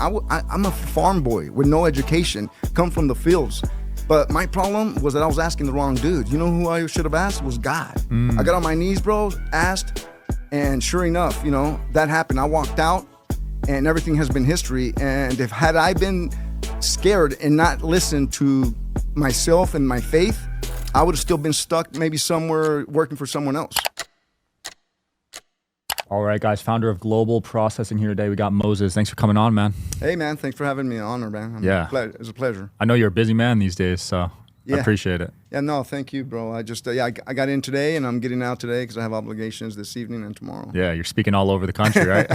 I'm a farm boy with no education, come from the fields. But my problem was that I was asking the wrong dude. You know who I should have asked? Was God. I got on my knees, bro, asked, and sure enough, that happened. I walked out, and everything has been history. And had I been scared and not listened to myself and my faith, I would have still been stuck maybe somewhere working for someone else. All right, guys, founder of Global Processing here today. We got Moses. Thanks for coming on, man. Hey, man, thanks for having me. An honor, man. It's a pleasure. I know you're a busy man these days, so I appreciate it. Yeah, no, thank you, bro. I just, I got in today, and I'm getting out today because I have obligations this evening and tomorrow. Yeah, you're speaking all over the country, right?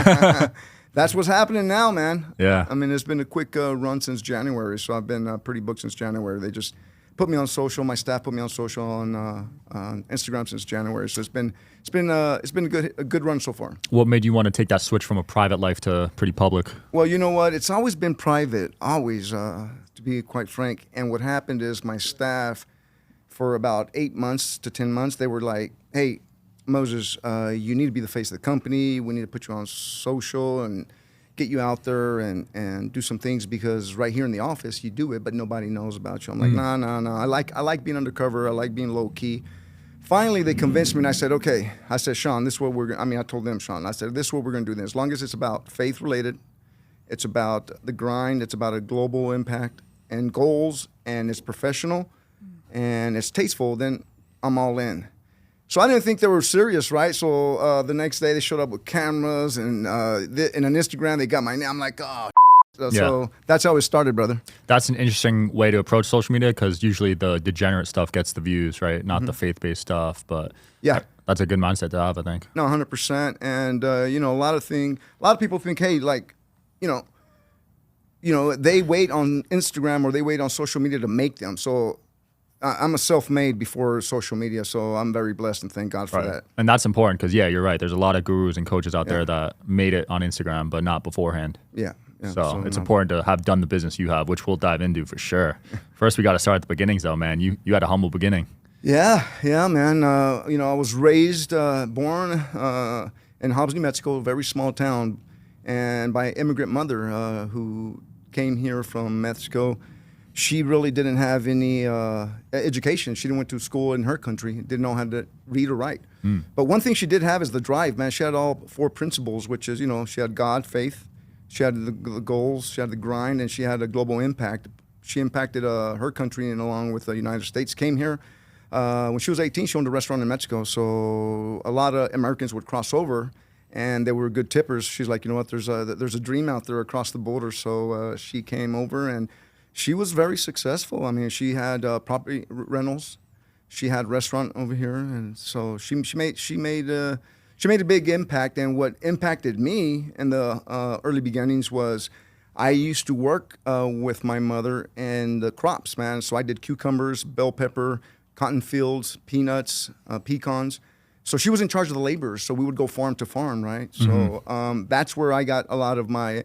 That's what's happening now, man. Yeah. I mean, it's been a quick run since January, so I've been pretty booked since January. They just put me on social. My staff put me on social on Instagram since January. So it's been a good run so far. What made you want to take that switch from a private life to pretty public? Well, you know what? It's always been private, always, to be quite frank. And what happened is my staff, for about 8 months to 10 months, they were like, "Hey, Moses, you need to be the face of the company. We need to put you on social and get you out there and do some things, because right here in the office you do it, but nobody knows about you." I'm like, nah. I like being undercover. I like being low key. Finally, they convinced me, and I said, okay. I said, Sean, this is what we're going to, I told them, Sean, I said, this is what we're going to do. As long as it's about faith related, it's about the grind, it's about a global impact and goals, and it's professional and it's tasteful, then I'm all in. So I didn't think they were serious, right? So the next day they showed up with cameras and on Instagram they got my name. I'm like, oh. So that's how it started, brother. That's an interesting way to approach social media, because usually the degenerate stuff gets the views, right? Not the faith-based stuff. But yeah, that's a good mindset to have, I think. No, 100%. And a lot of people think, hey, like, they wait on Instagram or they wait on social media to make them. So I'm a self-made before social media, so I'm very blessed and thank God for that. And that's important because, you're right. There's a lot of gurus and coaches out there that made it on Instagram, but not beforehand. Yeah. So it's important to have done the business you have, which we'll dive into for sure. First, we got to start at the beginnings, though, man. You had a humble beginning. Yeah, man. I was raised, born in Hobbs, New Mexico, a very small town, and by an immigrant mother who came here from Mexico. She really didn't have any education. She didn't went to school in her country, didn't know how to read or write. But one thing she did have is the drive, man. She had all 4 principles, which is, she had God, faith, she had the goals, she had the grind, and she had a global impact. She impacted her country, and along with the United States, came here. When she was 18, she owned a restaurant in Mexico. So a lot of Americans would cross over, and they were good tippers. She's like, you know what, there's a dream out there across the border. So she came over, and she was very successful. I mean, she had property rentals, she had restaurant over here, and so she made a big impact. And what impacted me in the early beginnings was I used to work with my mother in the crops, man. So I did cucumbers, bell pepper, cotton fields, peanuts, pecans. So she was in charge of the laborers. So we would go farm to farm, right? So that's where I got a lot of my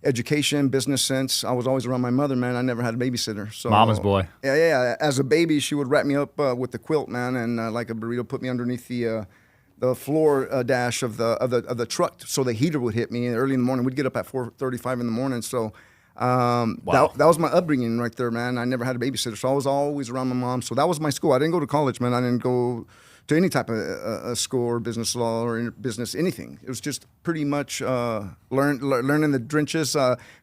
education, business sense. I was always around my mother, man. I never had a babysitter. So mama's boy. Yeah. As a baby, she would wrap me up with the quilt, man, and like a burrito, put me underneath the floor dash of the truck, so the heater would hit me early in the morning. We'd get up at 4:35 in the morning. So that was my upbringing right there, man. I never had a babysitter, so I was always around my mom. So that was my school. I didn't go to college, man. I didn't go to any type of school or business law or business anything. It was just pretty much learning the trenches,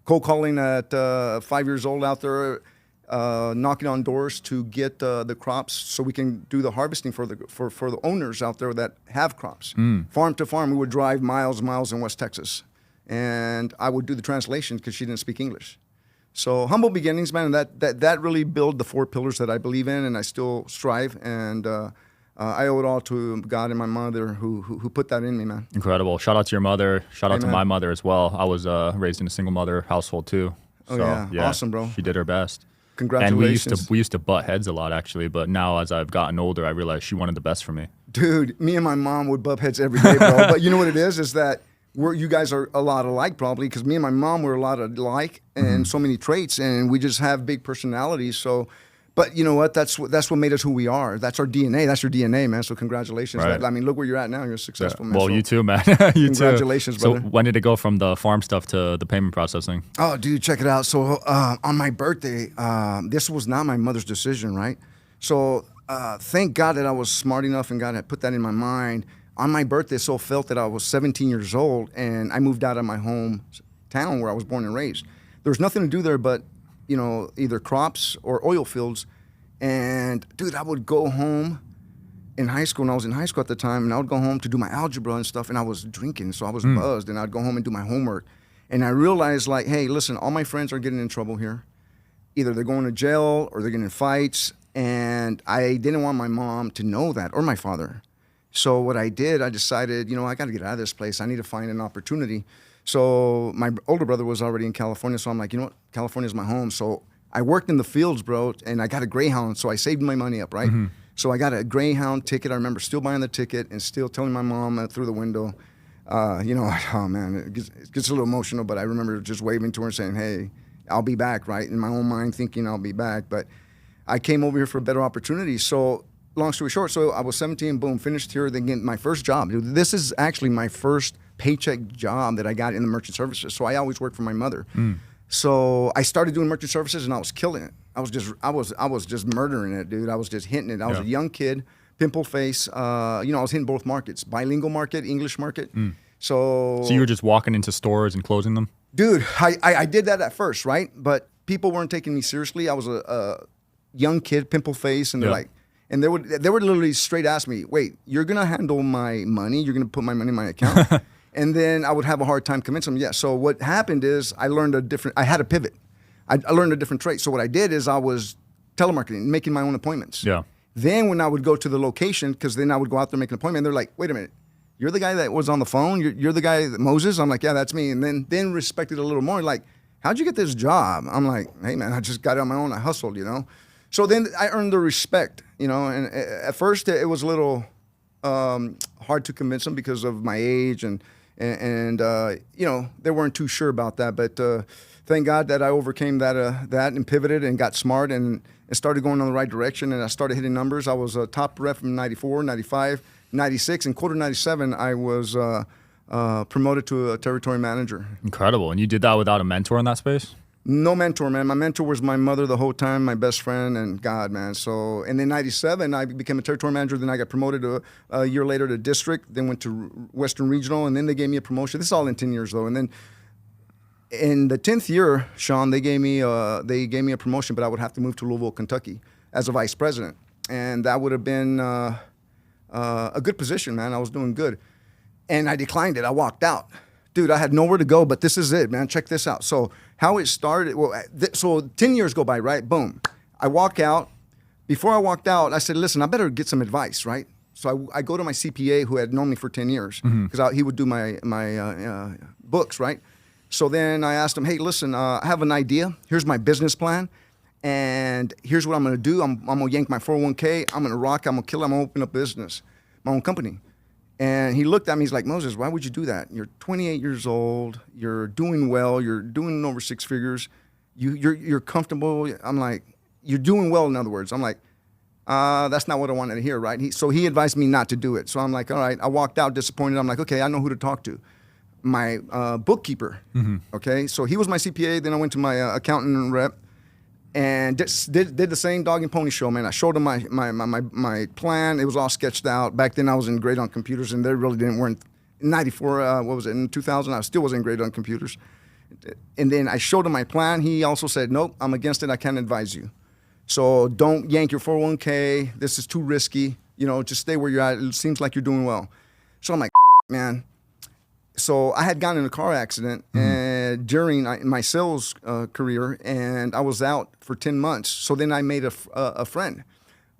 cold calling at 5 years old out there, knocking on doors to get the crops so we can do the harvesting for the owners out there that have crops. Farm to farm, we would drive miles in West Texas, and I would do the translation because she didn't speak English. So humble beginnings, man, and that really built the 4 pillars that I believe in, and I still strive. And I owe it all to God and my mother who put that in me, man. Incredible. Shout out to your mother. Shout out to my mother as well. I was raised in a single mother household too. So, yeah. Awesome, bro. She did her best. Congratulations. And we used to butt heads a lot, actually. But now, as I've gotten older, I realize she wanted the best for me. Dude, me and my mom would butt heads every day, bro. But you know what it is that you guys are a lot alike, probably, because me and my mom were a lot alike and so many traits, and we just have big personalities. So, But you know what? That's what made us who we are. That's our DNA. That's your DNA, man. So congratulations. Right. I mean, look where you're at now. You're successful, man. Well, So you too, man. You congratulations, too. brother. So when did it go from the farm stuff to the payment processing? Oh, dude, check it out. So on my birthday, this was not my mother's decision, right? So thank God that I was smart enough and God had put that in my mind. On my birthday, so felt that I was 17 years old, and I moved out of my hometown where I was born and raised. There was nothing to do there but, you know, either crops or oil fields. And, dude, I would go home in high school, and I was in high school at the time, and I would go home to do my algebra and stuff, and I was drinking, so I was buzzed, and I'd go home and do my homework. And I realized, like, hey, listen, all my friends are getting in trouble here. Either they're going to jail or they're getting in fights, and I didn't want my mom to know that, or my father. So what I did, I decided, you know, I got to get out of this place. I need to find an opportunity. So my older brother was already in California, so I'm like, you know what, California's my home. So I worked in the fields, bro, and I got a Greyhound, so I saved my money up, right? So I got a Greyhound ticket. I remember still buying the ticket and still telling my mom through the window, you know, oh, man, it gets a little emotional, but I remember just waving to her and saying, hey, I'll be back, right? In my own mind thinking I'll be back. But I came over here for a better opportunity. So long story short, so I was 17, boom, finished here, then get my first job. Dude, this is actually my first paycheck job that I got in the merchant services. So I always worked for my mother. So I started doing merchant services, and I was killing it. I was just murdering it, dude. I was just hitting it. I was a young kid, pimple face. You know, I was hitting both markets, bilingual market, English market. So you were just walking into stores and closing them? Dude, I did that at first, right? But people weren't taking me seriously. I was a young kid, pimple face, and they're like, and they would literally straight ask me, wait, you're gonna handle my money? You're gonna put my money in my account? And then I would have a hard time convincing them. Yeah. So what happened is I had a pivot. I learned a different trait. So what I did is I was telemarketing, making my own appointments. Yeah. Then when I would go to the location, because then I would go out there, make an appointment, and they're like, wait a minute, you're the guy that was on the phone? You're the guy, Moses? I'm like, yeah, that's me. And then respected a little more. Like, how'd you get this job? I'm like, hey, man, I just got it on my own. I hustled, you know? So then I earned the respect, you know? And at first it was a little hard to convince them because of my age and you know, they weren't too sure about that. But thank God that I overcame that and pivoted and got smart and started going in the right direction. And I started hitting numbers. I was a top rep from 94, 95, 96. In quarter 97, I was promoted to a territory manager. Incredible. And you did that without a mentor in that space? No mentor, man. My mentor was my mother the whole time, my best friend, and God, man. So, and in 97, I became a territory manager. Then I got promoted a year later to district, then went to Western Regional, and then they gave me a promotion. This is all in 10 years, though. And then in the 10th year, Sean, they gave me a promotion, but I would have to move to Louisville, Kentucky as a vice president. And that would have been a good position, man. I was doing good. And I declined it. I walked out. Dude, I had nowhere to go, but this is it, man. Check this out. So how it started, well, so 10 years go by, right? Boom. I walk out. Before I walked out, I said, listen, I better get some advice, right? So I go to my CPA who had known me for 10 years because he would do my books, right? So then I asked him, hey, listen, I have an idea. Here's my business plan. And here's what I'm going to do. I'm going to yank my 401k. I'm going to rock. I'm going to kill it. I'm going to open up business, my own company. And he looked at me, he's like, Moses, why would you do that? You're 28 years old, you're doing well, you're doing over 6 figures, you're comfortable. I'm like, you're doing well, in other words. I'm like, that's not what I wanted to hear, right? So he advised me not to do it. So I'm like, all right, I walked out disappointed. I'm like, okay, I know who to talk to. My bookkeeper, okay? So he was my CPA, then I went to my accountant rep, and did the same dog and pony show, man. I showed him my plan. It was all sketched out. Back then, I was in great on computers, and they really weren't. In 94, what was it, in 2000, I still wasn't great on computers. And then I showed him my plan. He also said, nope, I'm against it. I can't advise you. So don't yank your 401k. This is too risky. You know, just stay where you're at. It seems like you're doing well. So I'm like, man. So I had gotten in a car accident during my sales career, and I was out for 10 months. So then I made a friend,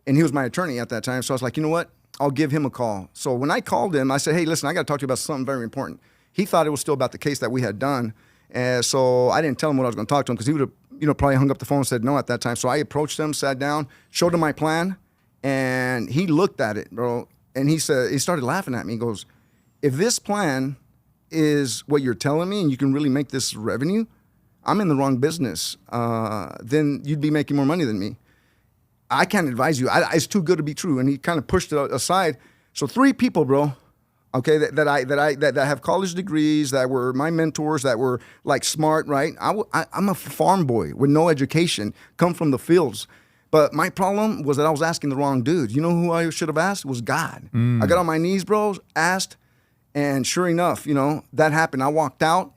and he was my attorney at that time. So I was like, you know what? I'll give him a call. So when I called him, I said, hey, listen, I got to talk to you about something very important. He thought it was still about the case that we had done. And so I didn't tell him what I was going to talk to him because he would have probably hung up the phone and said no at that time. So I approached him, sat down, showed him my plan, and he looked at it, bro. And he started laughing at me. He goes, if this plan is what you're telling me and you can really make this revenue, I'm in the wrong business. Then you'd be making more money than me. I can't advise you. It's too good to be true. And he kind of pushed it aside. So 3 people, bro, okay, that have college degrees, that were my mentors, that were like smart, right? I'm a farm boy with no education, come from the fields. But my problem was that I was asking the wrong dude. You know who I should have asked? It was God. I got on my knees, bro, asked, and sure enough, that happened. I walked out,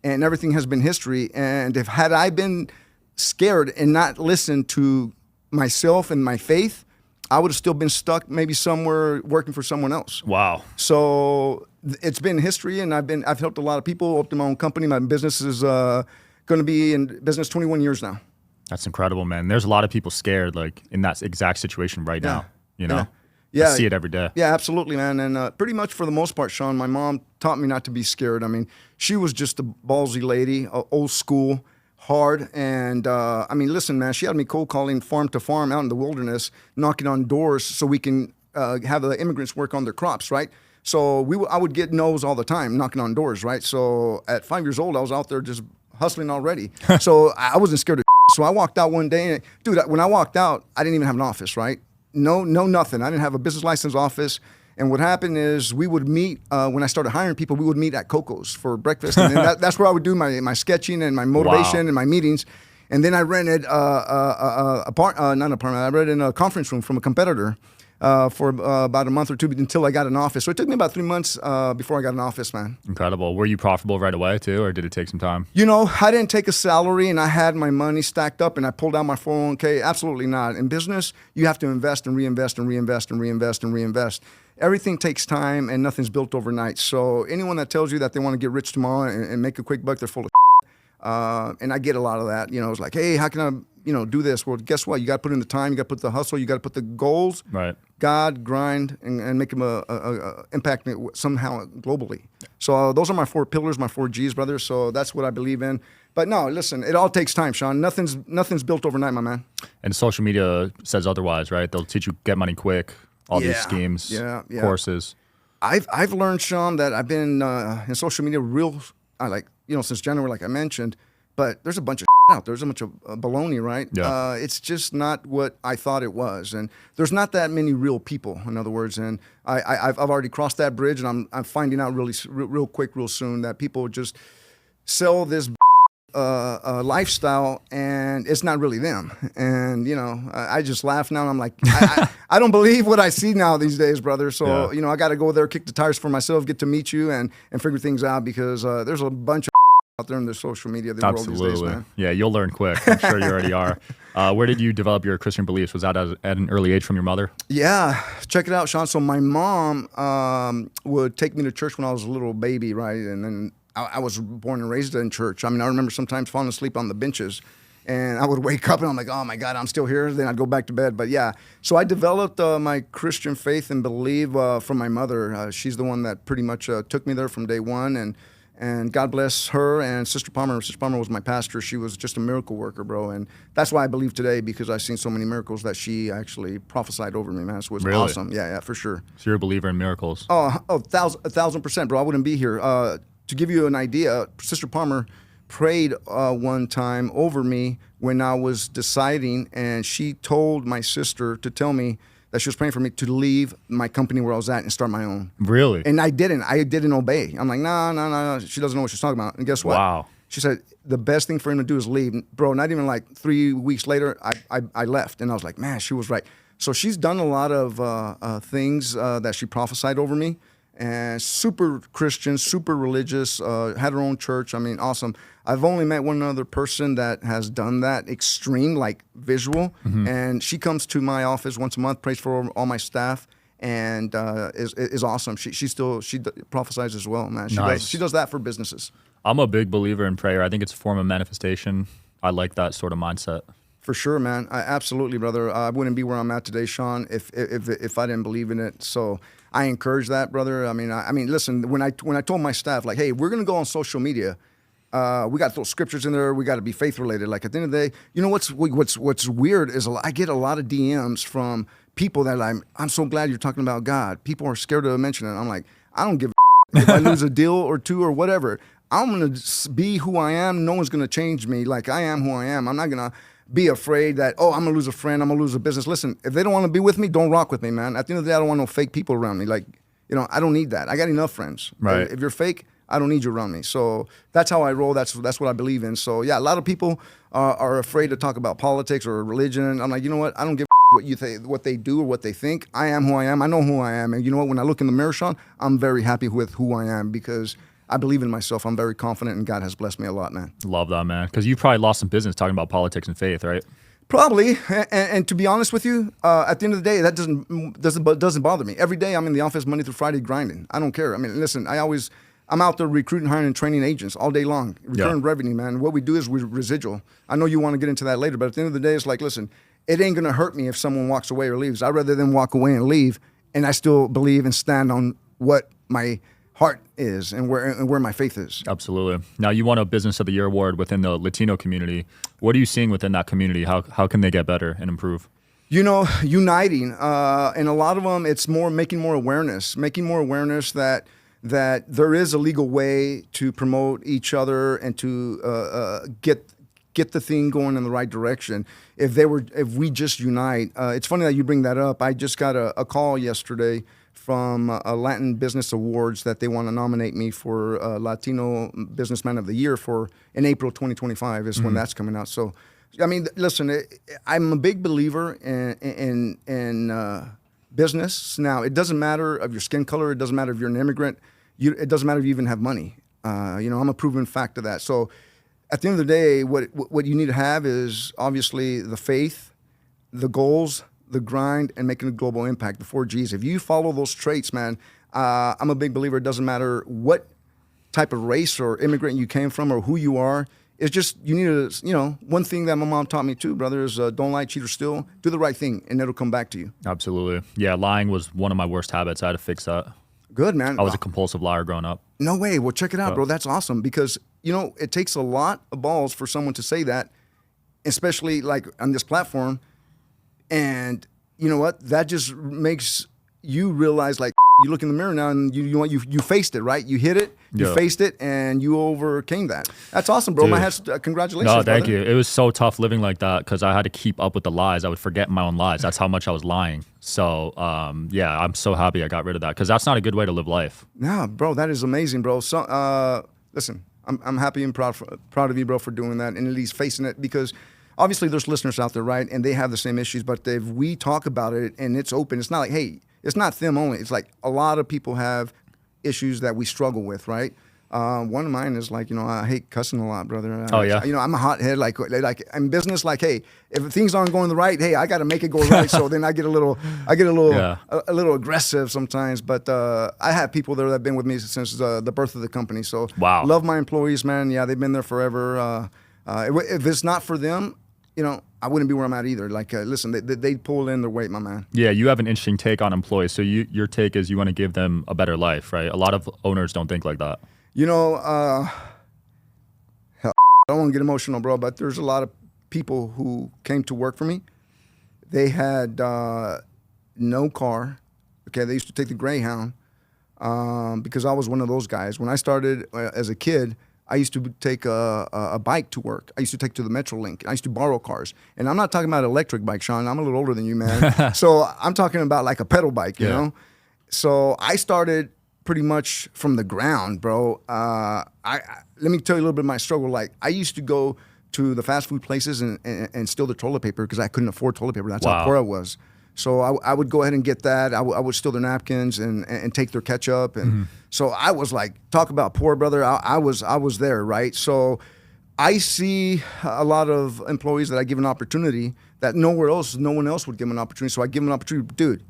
and everything has been history. And had I been scared and not listened to myself and my faith, I would have still been stuck maybe somewhere working for someone else. Wow. So it's been history, and I've helped a lot of people, opened my own company. My business is going to be in business 21 years now. That's incredible, man. There's a lot of people scared, like in that exact situation right now. Yeah. I see it every day. Yeah, absolutely, man. And pretty much for the most part, Sean, my mom taught me not to be scared. I mean, she was just a ballsy lady, old school, hard. And listen, man, she had me cold calling farm to farm out in the wilderness, knocking on doors so we can have the immigrants work on their crops, right? So I would get no's all the time, knocking on doors, right? So at 5 years old, I was out there just hustling already. So I wasn't scared of So I walked out one day, and dude, when I walked out, I didn't even have an office, right? No, nothing. I didn't have a business license office. And what happened is we would meet, when I started hiring people, we would meet at Coco's for breakfast. And then that's where I would do my sketching and my motivation and my meetings. And then I rented not an apartment, I rented a conference room from a competitor for about a month or two until I got an office. So it took me about 3 months before I got an office, man. Incredible. Were you profitable right away too, or did it take some time? I didn't take a salary, and I had my money stacked up, and I pulled out my 401k. Absolutely not. In business, you have to invest and reinvest and reinvest and reinvest and reinvest. Everything takes time, and nothing's built overnight. So anyone that tells you that they want to get rich tomorrow and make a quick buck, they're full of and I get a lot of that. It's like, hey, how can I, do this? Well, guess what? You got to put in the time. You got to put the hustle. You got to put the goals. Right. God, grind, and make them impact somehow globally. So those are my 4 pillars, my 4 G's, brother. So that's what I believe in. But no, listen, it all takes time, Sean. Nothing's built overnight, my man. And social media says otherwise, right? They'll teach you get money quick, all these schemes, courses. I've learned, Sean, that I've been in social media since January, like I mentioned. But there's a bunch of out there. There's a bunch of baloney, right? Yeah. It's just not what I thought it was, and there's not that many real people. In other words, and I've already crossed that bridge, and I'm finding out real quick, real soon that people just sell this lifestyle, and it's not really them. And I just laugh now, and I'm like, I don't believe what I see now these days, brother. So I got to go there, kick the tires for myself, get to meet you, and figure things out, because there's a bunch of out there in the social media world these days, man. Yeah, you'll learn quick. I'm sure you already are. Where did you develop your Christian beliefs? Was that at an early age from your mother? Yeah, check it out, Sean. So my mom would take me to church when I was a little baby, right? And then I was born and raised in church. I mean, I remember sometimes falling asleep on the benches, and I would wake up and I'm like, oh my God, I'm still here. Then I'd go back to bed. But yeah, so I developed my Christian faith and belief from my mother. She's the one that pretty much took me there from day one, and God bless her and Sister Palmer. Sister Palmer was my pastor. She was just a miracle worker, bro. And that's why I believe today, because I've seen so many miracles that she actually prophesied over me, man. So it was awesome. Yeah, for sure. So you're a believer in miracles? Oh, 1,000%, bro. I wouldn't be here. To give you an idea, Sister Palmer prayed one time over me when I was deciding, and she told my sister to tell me that she was praying for me to leave my company where I was at and start my own. Really? And I didn't. I didn't obey. I'm like, no. She doesn't know what she's talking about. And guess what? Wow. She said, the best thing for him to do is leave. Bro, not even like 3 weeks later, I left. And I was like, man, she was right. So she's done a lot of things that she prophesied over me. And super Christian, super religious, had her own church. I mean, awesome. I've only met one other person that has done that extreme, like visual. Mm-hmm. And she comes to my office once a month, prays for all my staff, and is awesome. She prophesies as well, man. She does that for businesses. I'm a big believer in prayer. I think it's a form of manifestation. I like that sort of mindset. For sure, man. Absolutely, brother. I wouldn't be where I'm at today, Sean, if I didn't believe in it. So I encourage that, brother. I mean, listen. When I told my staff, like, hey, we're gonna go on social media, we got to throw scriptures in there. We got to be faith related. Like at the end of the day, you know what's weird is I get a lot of DMs from people that I'm so glad you're talking about God. People are scared to mention it. I'm like, I don't give a if I lose a deal or two or whatever. I'm gonna be who I am. No one's gonna change me. Like I am who I am. I'm not gonna be afraid that, oh, I'm gonna lose a friend, I'm gonna lose a business. Listen, if they don't want to be with me, don't rock with me, man. At the end of the day, I don't want no fake people around me. Like, I don't need that. I got enough friends. Right. If you're fake, I don't need you around me. So that's how I roll. That's what I believe in. So yeah, a lot of people are afraid to talk about politics or religion. I'm like, you know what? I don't give what you think, what they do or what they think. I am who I am. I know who I am. And you know what? When I look in the mirror, Sean, I'm very happy with who I am because I believe in myself. I'm very confident, and God has blessed me a lot, man. Love that, man. Because you probably lost some business talking about politics and faith, right? Probably, and to be honest with you, at the end of the day, that doesn't bother me. Every day I'm in the office Monday through Friday grinding. I don't care. I mean, listen, I'm out there recruiting, hiring, and training agents all day long. Recurring revenue, man. What we do is we residual. I know you want to get into that later, but at the end of the day, it's like, listen, it ain't gonna hurt me if someone walks away or leaves. I'd rather them walk away and leave, and I still believe and stand on what my heart is and where my faith is. Absolutely. Now, you won a Business of the Year award within the Latino community. What are you seeing within that community? How can they get better and improve? Uniting, and a lot of them, it's making more awareness that there is a legal way to promote each other and to get the thing going in the right direction. If we just unite, it's funny that you bring that up. I just got a call yesterday from a Latin Business Awards that they want to nominate me for Latino Businessman of the Year in April 2025 is when that's coming out. So, I mean, listen, I'm a big believer in business. Now, it doesn't matter of your skin color. It doesn't matter if you're an immigrant. It doesn't matter if you even have money. I'm a proven fact of that. So, at the end of the day, what you need to have is obviously the faith, the goals, the grind, and making a global impact, the 4 Gs. If you follow those traits, man, I'm a big believer. It doesn't matter what type of race or immigrant you came from or who you are. It's just you need to, one thing that my mom taught me too, brother, is don't lie, cheat, or steal. Do the right thing, and it'll come back to you. Absolutely. Yeah, lying was one of my worst habits. I had to fix that. Good, man. I was a compulsive liar growing up. No way. Well, check it out, bro. That's awesome because, it takes a lot of balls for someone to say that, especially like on this platform. And you know what? That just makes you realize, like, you look in the mirror now and you faced it, right? You hit it, you faced it, and you overcame that. That's awesome, bro. Dude. My hats, congratulations. No, thank brother. you. It was so tough living like that because I had to keep up with the lies. I would forget my own lies. That's how much I was lying. So, I'm so happy I got rid of that because that's not a good way to live life. Yeah, bro, that is amazing, bro. So, listen, I'm happy and proud of you, bro, for doing that and at least facing it because obviously there's listeners out there, right, and they have the same issues, but if we talk about it and it's open, it's not like, hey, it's not them only. It's like a lot of people have issues that we struggle with, right? One of mine is like, I hate cussing a lot, brother. Oh, yeah? I'm a hothead, like in business, like, hey, if things aren't going the right, hey, I got to make it go right. So then I get a little aggressive sometimes. But I have people there that have been with me since the birth of the company. So wow. Love my employees, man. Yeah, they've been there forever. If it's not for them, I wouldn't be where I'm at either. Like, listen, they pull in their weight, my man. Yeah, you have an interesting take on employees. So your take is you want to give them a better life, right? A lot of owners don't think like that. Hell, I don't want to get emotional, bro, but there's a lot of people who came to work for me. They had no car. Okay, they used to take the Greyhound because I was one of those guys. When I started as a kid, I used to take a bike to work. I used to take to the Metrolink. I used to borrow cars. And I'm not talking about electric bike, Sean. I'm a little older than you, man. So I'm talking about like a pedal bike, you know? So I started pretty much from the ground, bro. Let me tell you a little bit of my struggle. Like, I used to go to the fast food places and steal the toilet paper because I couldn't afford toilet paper. That's how poor I was. So I would go ahead and get that. I would steal their napkins and take their ketchup. And so I was like, talk about poor, brother. I was there, right? So I see a lot of employees that I give an opportunity that no one else would give them an opportunity. So I give them an opportunity. Dude,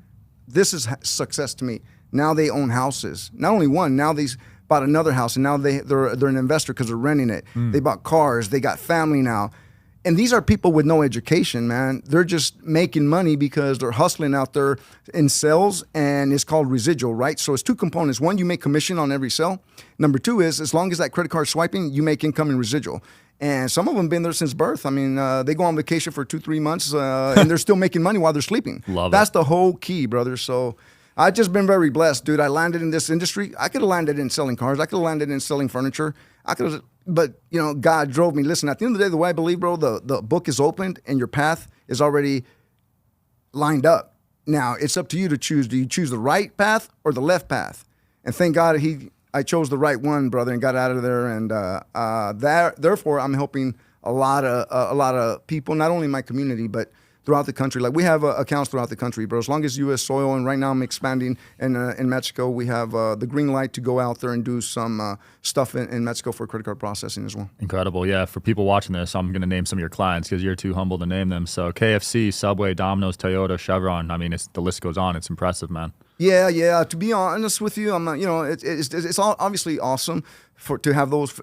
this is success to me. Now they own houses. Not only one, now they bought another house, and now they're an investor because they're renting it. They bought cars. They got family now. And these are people with no education, man. They're just making money because they're hustling out there in sales, and it's called residual, right? So it's two components. One, you make commission on every sale. Number two is, as long as that credit card's swiping, you make income in residual. And some of them been there since birth. I mean, they go on vacation for 2-3 months, and they're still making money while they're sleeping. That's the whole key, brother. So I've just been very blessed, dude. I landed in this industry. I could have landed in selling cars. I could have landed in selling furniture. I could have but God drove me. Listen, at the end of the day, the way I believe, bro, the book is opened and your path is already lined up. Now it's up to you to choose. Do you choose the right path or the left path? And thank God I chose the right one, brother, and got out of there. And therefore, I'm helping a lot of people, not only in my community, but throughout the country. Like we have accounts throughout the country, bro. As long as U.S. soil, and right now I'm expanding in Mexico. We have the green light to go out there and do some stuff in Mexico for credit card processing as well. Incredible. Yeah, for people watching this, I'm going to name some of your clients because you're too humble to name them. So KFC, Subway, Domino's, Toyota, Chevron. I mean, the list goes on. It's impressive, man. Yeah. To be honest with you, I'm not. It's all obviously awesome to have those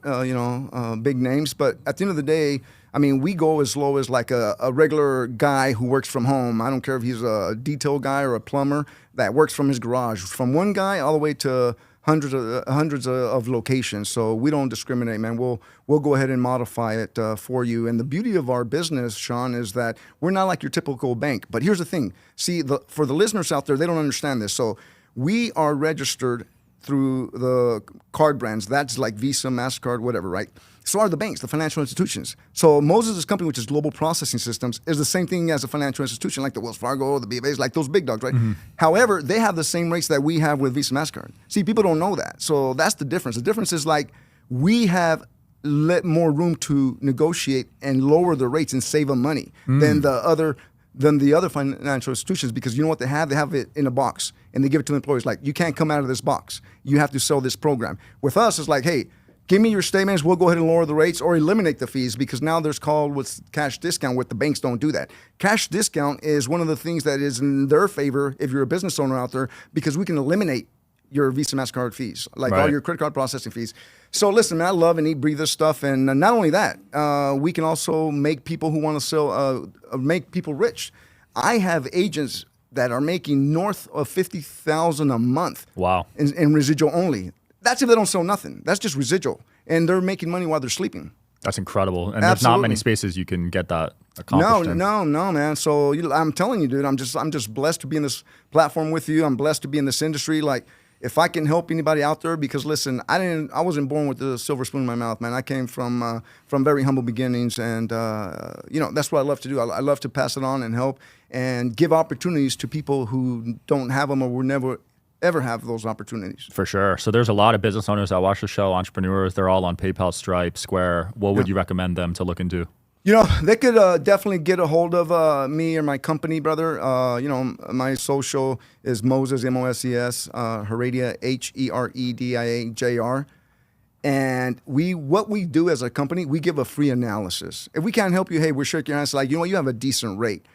big names, but at the end of the day, I mean, we go as low as like a regular guy who works from home. I don't care if he's a detail guy or a plumber that works from his garage. From one guy all the way to hundreds of locations. So we don't discriminate, man. We'll go ahead and modify it for you. And the beauty of our business, Sean, is that we're not like your typical bank. But here's the thing. See, for the listeners out there, they don't understand this. So we are registered through the card brands. That's like Visa, MasterCard, whatever, right? So are the banks, the financial institutions. So Moses' company, which is Global Processing Systems, is the same thing as a financial institution, like the Wells Fargo, the BofA's, like those big dogs, right? Mm-hmm. However, they have the same rates that we have with Visa, MasterCard. See, people don't know that. So that's the difference. The difference is like we have more room to negotiate and lower the rates and save them money than the other financial institutions, because you know what they have? They have it in a box and they give it to the employees. Like, you can't come out of this box. You have to sell this program. With us, it's like, hey, give me your statements. We'll go ahead and lower the rates or eliminate the fees, because now there's called what's cash discount, with the banks don't do that. Cash discount is one of the things that is in their favor if you're a business owner out there, because we can eliminate your Visa, MasterCard fees, like all your credit card processing fees. So listen, man, I love and eat, breathe this stuff. And not only that, we can also make people who want to sell, make people rich. I have agents that are making north of $50,000 a month. Wow. In residual only. That's if they don't sell nothing. That's just residual. And they're making money while they're sleeping. That's incredible. And there's not many spaces you can get that accomplished in. No, man. So I'm telling you, dude, I'm just blessed to be in this platform with you. I'm blessed to be in this industry. Like, if I can help anybody out there, because listen, I wasn't born with the silver spoon in my mouth, man. I came from very humble beginnings, and that's what I love to do. I love to pass it on and help and give opportunities to people who don't have them or will never ever have those opportunities. For sure. So there's a lot of business owners that watch the show, entrepreneurs. They're all on PayPal, Stripe, Square. What would you recommend them to look into? They could definitely get a hold of me or my company, brother. My social is Moses, M-O-S-E-S, Heredia, Heredia Jr. And what we do as a company, we give a free analysis. If we can't help you, hey, we're shaking your hands like, you have a decent rate.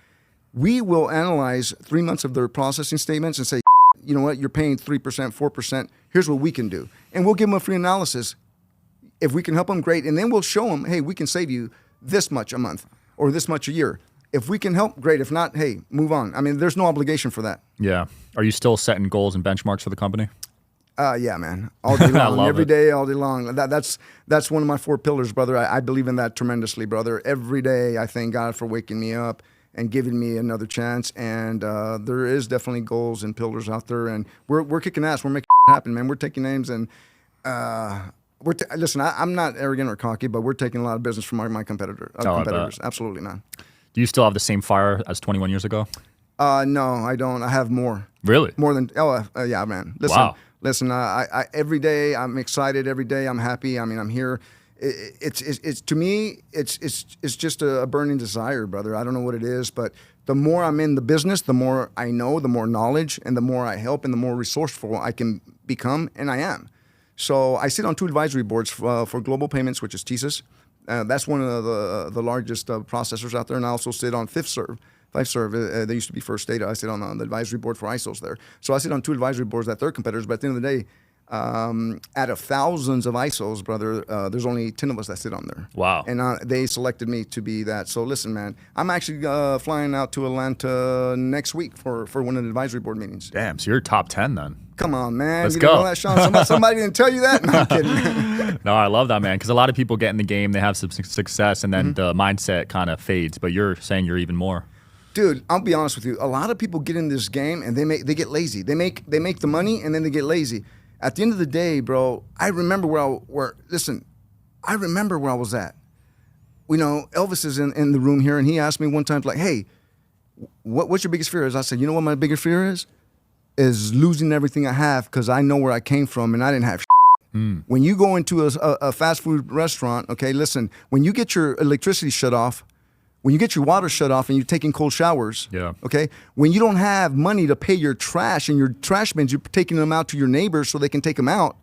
We will analyze 3 months of their processing statements and say, you know what, you're paying 3%, 4%. Here's what we can do. And we'll give them a free analysis. If we can help them, great. And then we'll show them, hey, we can save you this much a month or this much a year. If we can help, great. If not, hey, move on. I mean, there's no obligation for that. Yeah. Are you still setting goals and benchmarks for the company? Yeah, man. All day long, every day, all day long. That's one of my 4 pillars, brother. I believe in that tremendously, brother. Every day, I thank God for waking me up and giving me another chance. And there is definitely goals and pillars out there, and we're kicking ass. We're making it happen, man. We're taking names, and listen. I'm not arrogant or cocky, but we're taking a lot of business from my competitors. Absolutely, man. Do you still have the same fire as 21 years ago? No, I don't. I have more. Really? More than yeah, man. Listen, wow. Listen. I every day I'm excited. Every day I'm happy. I mean, I'm here. It's to me, it's just a burning desire, brother. I don't know what it is, but the more I'm in the business, the more I know, the more knowledge, and the more I help, and the more resourceful I can become, and I am. So I sit on 2 advisory boards for Global Payments, which is TSYS. That's one of the largest processors out there, and I also sit on Fiserv. They used to be First Data. I sit on the advisory board for ISOs there. So I sit on 2 advisory boards that they're competitors, but at the end of the day, out of thousands of ISOs, brother, there's only 10 of us that sit on there. Wow. And they selected me to be that. So listen, man, I'm actually flying out to Atlanta next week for one of the advisory board meetings. Damn, so you're top 10 then. Come on, man. Let's you go. Didn't know that, Sean? Somebody didn't tell you that? No, I'm kidding. No, I love that, man, because a lot of people get in the game, they have some success, and then the mindset kind of fades, but you're saying you're even more. Dude, I'll be honest with you. A lot of people get in this game and they get lazy. They make the money and then they get lazy. At the end of the day, bro, I remember listen, I remember where I was at. You know, Elvis is in the room here, and he asked me one time, like, hey, what's your biggest fear is? I said, you know what my biggest fear is? Is losing everything I have because I know where I came from and I didn't have shit. When you go into a fast food restaurant, okay, listen, when you get your electricity shut off, when you get your water shut off and you're taking cold showers, okay, when you don't have money to pay your trash and your trash bins, you're taking them out to your neighbors so they can take them out.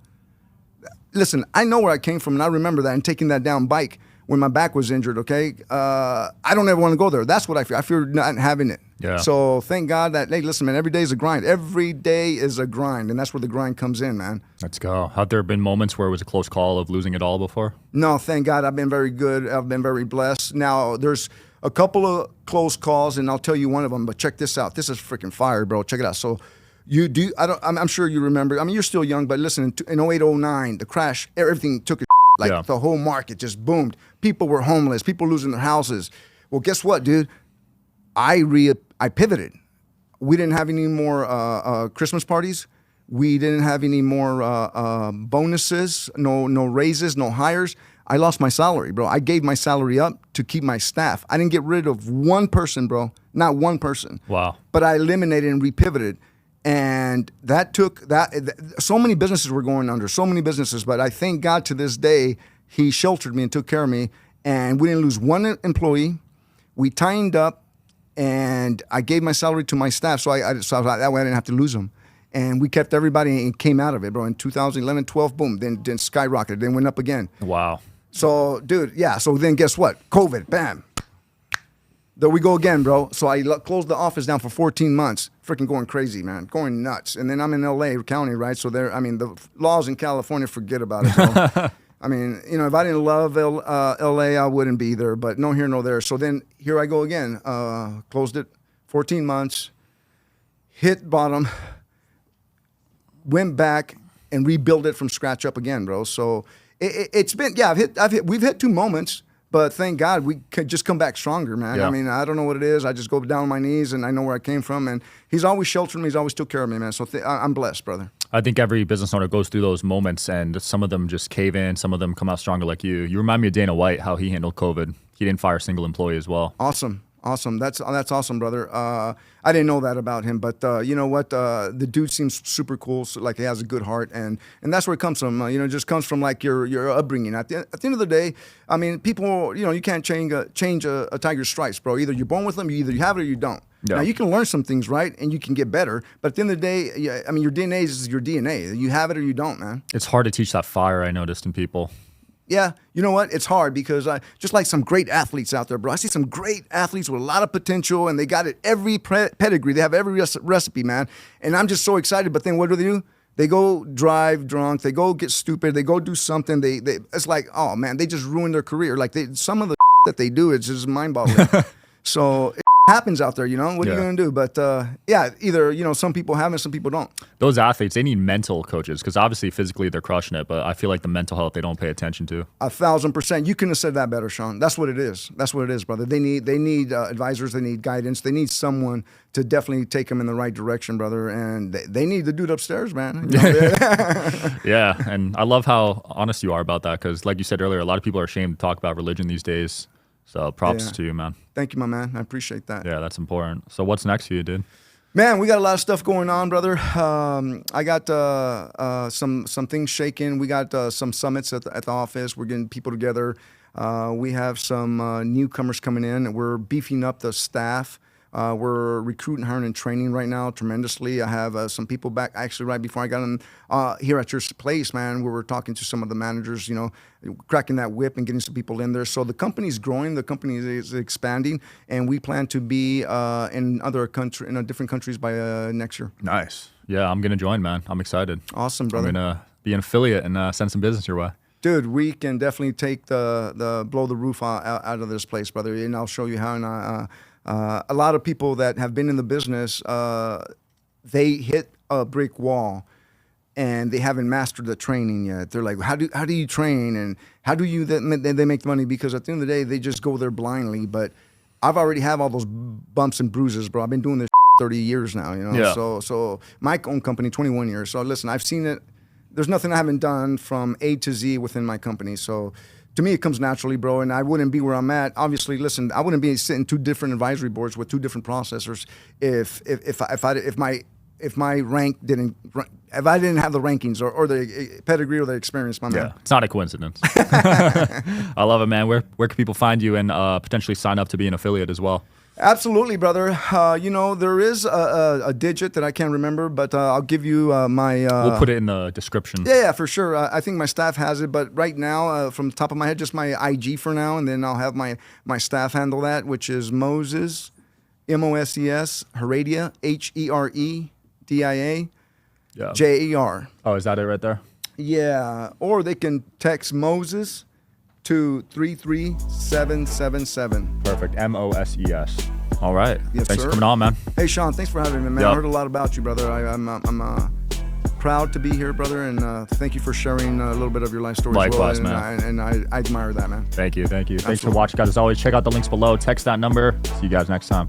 Listen, I know where I came from and I remember that and taking that down bike when my back was injured, okay? I don't ever want to go there. That's what I fear. I fear not having it. Yeah. So thank God that, hey, listen, man, every day is a grind. Every day is a grind, and that's where the grind comes in, man. Let's go. Have there been moments where it was a close call of losing it all before? No, thank God. I've been very good. I've been very blessed. Now, there's a couple of close calls, and I'll tell you one of them, but check this out. This is freaking fire, bro. Check it out. So you do, I'm sure you remember. I mean, you're still young, but listen, in 08, 09, the crash, everything took a like the whole market just boomed. People were homeless. People losing their houses. Well, guess what, dude? I pivoted. We didn't have any more Christmas parties. We didn't have any more bonuses, no raises, no hires. I lost my salary, bro. I gave my salary up to keep my staff. I didn't get rid of one person, bro. Not one person. Wow. But I eliminated and repivoted. And that took so many businesses were going under, so many businesses. But I thank God to this day, he sheltered me and took care of me. And we didn't lose one employee. We tightened up, and I gave my salary to my staff. So that way I didn't have to lose them. And we kept everybody and came out of it, bro. In 2011, 12, boom, then skyrocketed, then went up again. Wow. So, dude, yeah. So then guess what? COVID, bam. There we go again, bro. So I closed the office down for 14 months. Freaking going crazy, man. Going nuts. And then I'm in LA County, right? So the laws in California, forget about it, bro. I mean, you know, if I didn't love LA, I wouldn't be there. But no here, no there. So then here I go again. Closed it, 14 months. Hit bottom. Went back and rebuilt it from scratch up again, bro. So it's been, we've hit two moments. But thank God we could just come back stronger, man. Yeah. I mean, I don't know what it is. I just go down on my knees, and I know where I came from. And he's always sheltered me. He's always took care of me, man. So I'm blessed, brother. I think every business owner goes through those moments, and some of them just cave in. Some of them come out stronger like you. You remind me of Dana White, how he handled COVID. He didn't fire a single employee as well. Awesome. That's awesome, brother. I didn't know that about him, but you know what? The dude seems super cool. So, like, he has a good heart, and that's where it comes from. You know, it just comes from like your upbringing. At the end of the day, I mean, people, you know, you can't change a tiger's stripes, bro. Either you're born with them, you have it or you don't. Yeah. Now you can learn some things, right, and you can get better. But at the end of the day, yeah, I mean, your DNA is your DNA. You have it or you don't, man. It's hard to teach that fire, I noticed in people. Yeah, you know what? It's hard because just like some great athletes out there, bro. I see some great athletes with a lot of potential, and they got it every pedigree. They have every recipe, man. And I'm just so excited. But then what do? They go drive drunk. They go get stupid. They go do something. They it's like, oh man, they just ruined their career. Like some of the that they do, it's just mind-boggling. So it happens out there, you know. What are you gonna do? But yeah, either you know, some people have it, some people don't. Those athletes, they need mental coaches because obviously physically they're crushing it, but I feel like the mental health they don't pay attention to. 1,000%. You couldn't have said that better, Sean. That's what it is. That's what it is, brother. They need advisors. They need guidance. They need someone to definitely take them in the right direction, brother. And they need the dude upstairs, man. You know? Yeah, and I love how honest you are about that because, like you said earlier, a lot of people are ashamed to talk about religion these days. So props to you, man. Thank you, my man. I appreciate that. Yeah, that's important. So what's next for you, dude? Man, we got a lot of stuff going on, brother. I got some things shaking. We got some summits at the office. We're getting people together. We have some newcomers coming in. We're beefing up the staff. We're recruiting, hiring, and training right now tremendously. I have some people back actually right before I got in here at your place, man, where we're talking to some of the managers, you know, cracking that whip and getting some people in there. So the company's growing, the company is expanding, and we plan to be in different countries by next year. Nice. Yeah, I'm gonna join, man. I'm excited. Awesome, brother. I'm gonna be an affiliate and send some business your way. Dude, we can definitely take the blow the roof out of this place, brother, and I'll show you how. And a lot of people that have been in the business, they hit a brick wall, and they haven't mastered the training yet. They're like, how do you train, and how do you they make money? Because at the end of the day, they just go there blindly. But I've already have all those bumps and bruises, bro. I've been doing this 30 years now, you know. Yeah. So my own company, 21 years. So listen, I've seen it. There's nothing I haven't done from A to Z within my company. So to me, it comes naturally, bro, and I wouldn't be where I'm at. Obviously, listen, I wouldn't be sitting 2 different advisory boards with 2 different processors if my rank didn't, if I didn't have the rankings or the pedigree or the experience, my man. Yeah, it's not a coincidence. I love it, man. Where can people find you and potentially sign up to be an affiliate as well? Absolutely, brother. There is a digit that I can't remember, but I'll give you my... we'll put it in the description. Yeah, for sure. I think my staff has it, but right now, from the top of my head, just my IG for now, and then I'll have my staff handle that, which is Moses, Moses, Heredia, Heredia Jer. Oh, is that it right there? Yeah, or they can text Moses to 33777. Perfect. Moses. All right. Yes, thanks sir. for coming on, man. Hey, Sean, thanks for having me, man. Yep. I heard a lot about you, brother. I'm proud to be here, brother, and thank you for sharing a little bit of your life story. Likewise, as well, man. And I admire that, man. Thank you. Thanks for Absolutely. watching, guys. As always, check out the links below. Text that number. See you guys next time.